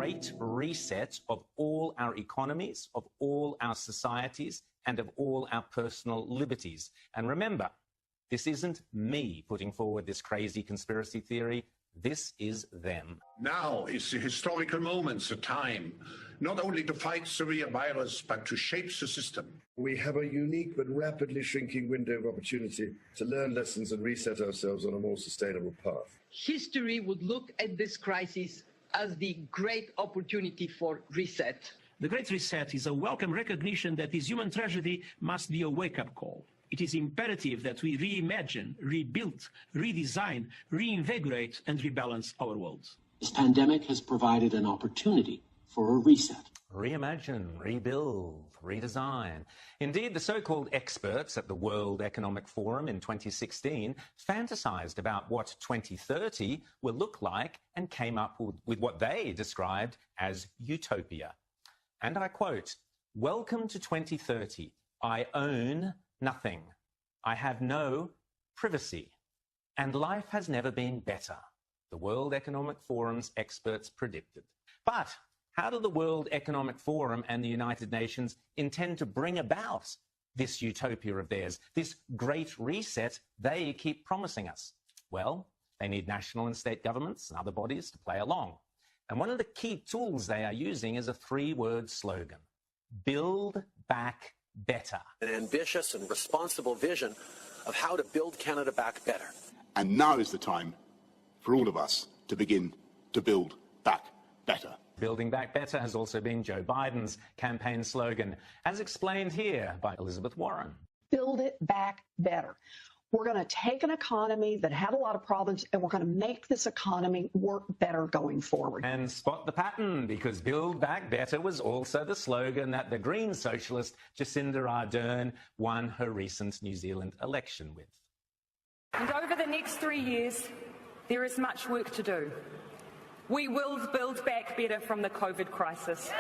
great reset of all our economies, of all our societies, and of all our personal liberties. And remember, this isn't me putting forward this crazy conspiracy theory. This is them. Now is the historical moment, the time, not only to fight severe virus, but to shape the system. We have a unique but rapidly shrinking window of opportunity to learn lessons and reset ourselves on a more sustainable path. History would look at this crisis as the great opportunity for reset. The Great Reset is a welcome recognition that this human tragedy must be a wake-up call. It is imperative that we reimagine, rebuild, redesign, reinvigorate, and rebalance our world. This pandemic has provided an opportunity for a reset. Reimagine, rebuild, redesign. Indeed, the so-called experts at the World Economic Forum in 2016 fantasized about what 2030 will look like and came up with what they described as utopia. And I quote, "Welcome to 2030. I own nothing. I have no privacy. And life has never been better," the World Economic Forum's experts predicted. But how do the World Economic Forum and the United Nations intend to bring about this utopia of theirs, this great reset they keep promising us? Well, they need national and state governments and other bodies to play along. And one of the key tools they are using is a three-word slogan: Build Back Better. An ambitious and responsible vision of how to build Canada back better. And now is the time for all of us to begin to build back better. Building Back Better has also been Joe Biden's campaign slogan, as explained here by Elizabeth Warren. Build it back better. We're going to take an economy that had a lot of problems, and we're going to make this economy work better going forward. And spot the pattern, because Build Back Better was also the slogan that the Green socialist Jacinda Ardern won her recent New Zealand election with. And over the next 3 years, there is much work to do. We will build back better from the COVID crisis.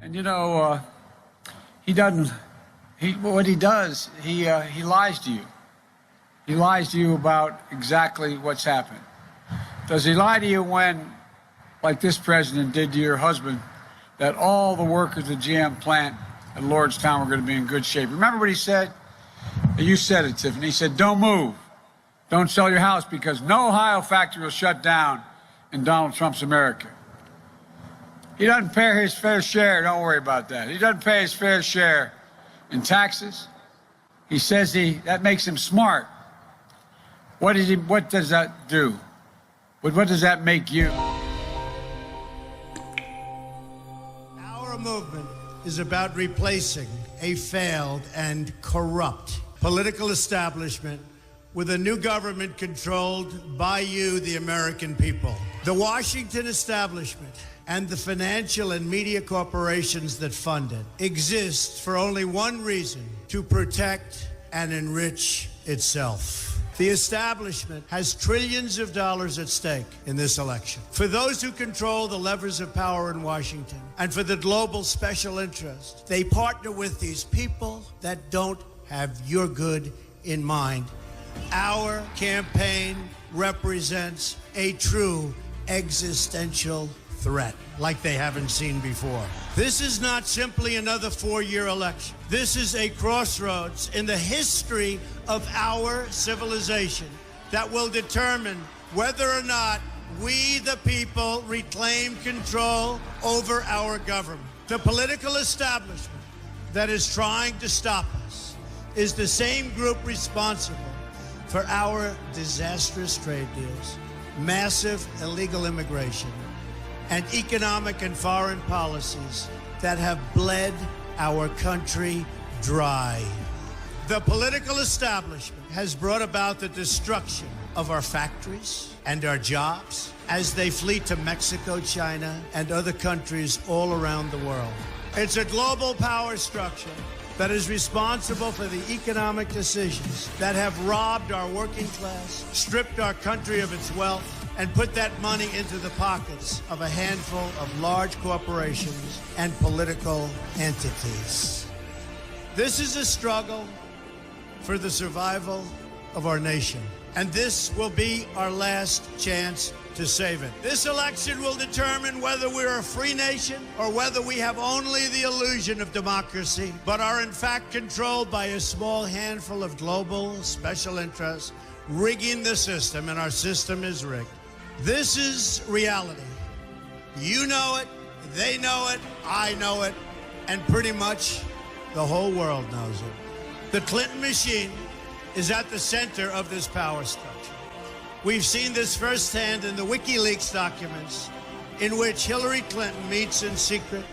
And you know, what he does, he lies to you. He lies to you about exactly what's happened. Does he lie to you when, like this president did to your husband, that all the workers at the GM plant at Lordstown were going to be in good shape? Remember what he said? You said it, Tiffany. He said, don't move. Don't sell your house because no Ohio factory will shut down in Donald Trump's America. He doesn't pay his fair share. Don't worry about that. He doesn't pay his fair share in taxes. He says that makes him smart. What does that do? What does that make you? Our movement is about replacing a failed and corrupt political establishment with a new government controlled by you, the American people. The Washington establishment and the financial and media corporations that fund it exist for only one reason: to protect and enrich itself. The establishment has trillions of dollars at stake in this election. For those who control the levers of power in Washington and for the global special interest, they partner with these people that don't have your good in mind. Our campaign represents a true existential threat like they haven't seen before. This is not simply another four-year election. This is a crossroads in the history of our civilization that will determine whether or not we, the people, reclaim control over our government. The political establishment that is trying to stop us is the same group responsible for our disastrous trade deals, massive illegal immigration, and economic and foreign policies that have bled our country dry. The political establishment has brought about the destruction of our factories and our jobs as they flee to Mexico, China, and other countries all around the world. It's a global power structure that is responsible for the economic decisions that have robbed our working class, stripped our country of its wealth, and put that money into the pockets of a handful of large corporations and political entities. This is a struggle for the survival of our nation. And this will be our last chance to save it. This election will determine whether we're a free nation or whether we have only the illusion of democracy, but are in fact controlled by a small handful of global special interests rigging the system, and our system is rigged. This is reality. You know it, they know it, I know it, and pretty much the whole world knows it. The Clinton machine is at the center of this power structure. We've seen this firsthand in the WikiLeaks documents, in which Hillary Clinton meets in secret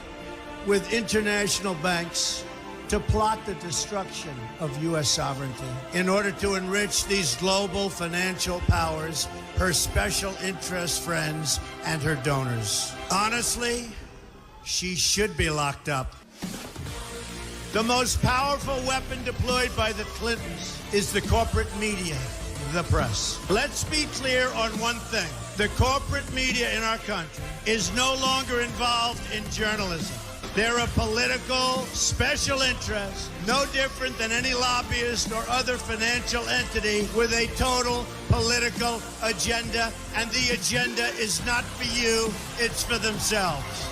with international banks to plot the destruction of U.S. sovereignty in order to enrich these global financial powers, her special interest friends, and her donors. Honestly, she should be locked up. The most powerful weapon deployed by the Clintons is the corporate media, the press. Let's be clear on one thing. The corporate media in our country is no longer involved in journalism. They're a political special interest, no different than any lobbyist or other financial entity with a total political agenda, and the agenda is not for you, it's for themselves.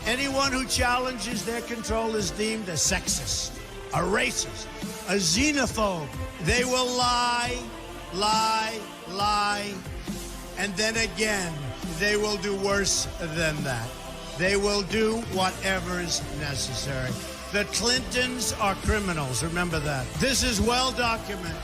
Anyone who challenges their control is deemed a sexist, a racist, a xenophobe. They will lie, and then again, they will do worse than that. They will do whatever is necessary. The Clintons are criminals, remember that. This is well documented,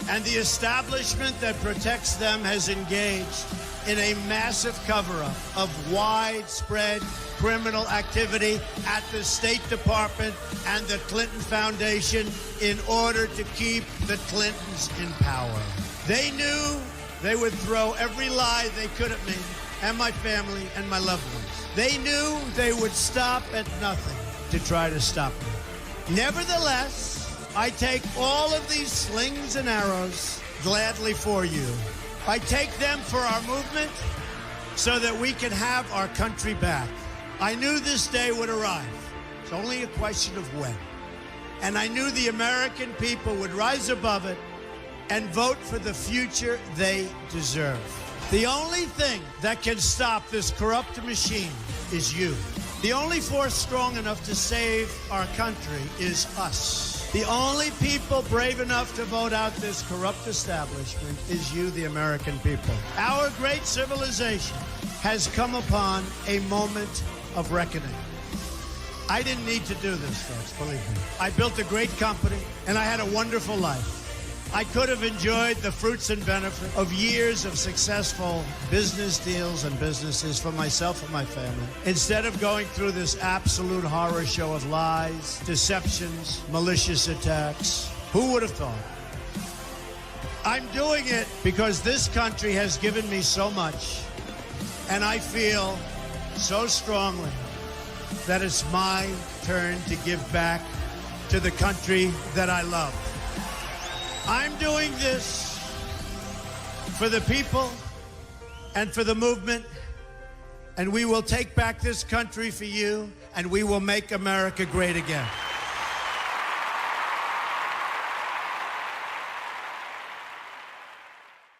and the establishment that protects them has engaged in a massive cover-up of widespread criminal activity at the State Department and the Clinton Foundation in order to keep the Clintons in power. They knew they would throw every lie they could at me and my family and my loved ones. They knew they would stop at nothing to try to stop me. Nevertheless, I take all of these slings and arrows gladly for you. I take them for our movement so that we can have our country back. I knew this day would arrive. It's only a question of when. And I knew the American people would rise above it and vote for the future they deserve. The only thing that can stop this corrupt machine is you. The only force strong enough to save our country is us. The only people brave enough to vote out this corrupt establishment is you, the American people. Our great civilization has come upon a moment of reckoning. I didn't need to do this, folks, believe me. I built a great company, and I had a wonderful life. I could have enjoyed the fruits and benefit of years of successful business deals and businesses for myself and my family, instead of going through this absolute horror show of lies, deceptions, malicious attacks. Who would have thought? I'm doing it because this country has given me so much, and I feel so strongly that it's my turn to give back to the country that I love. I'm doing this for the people and for the movement, and we will take back this country for you, and we will make America great again.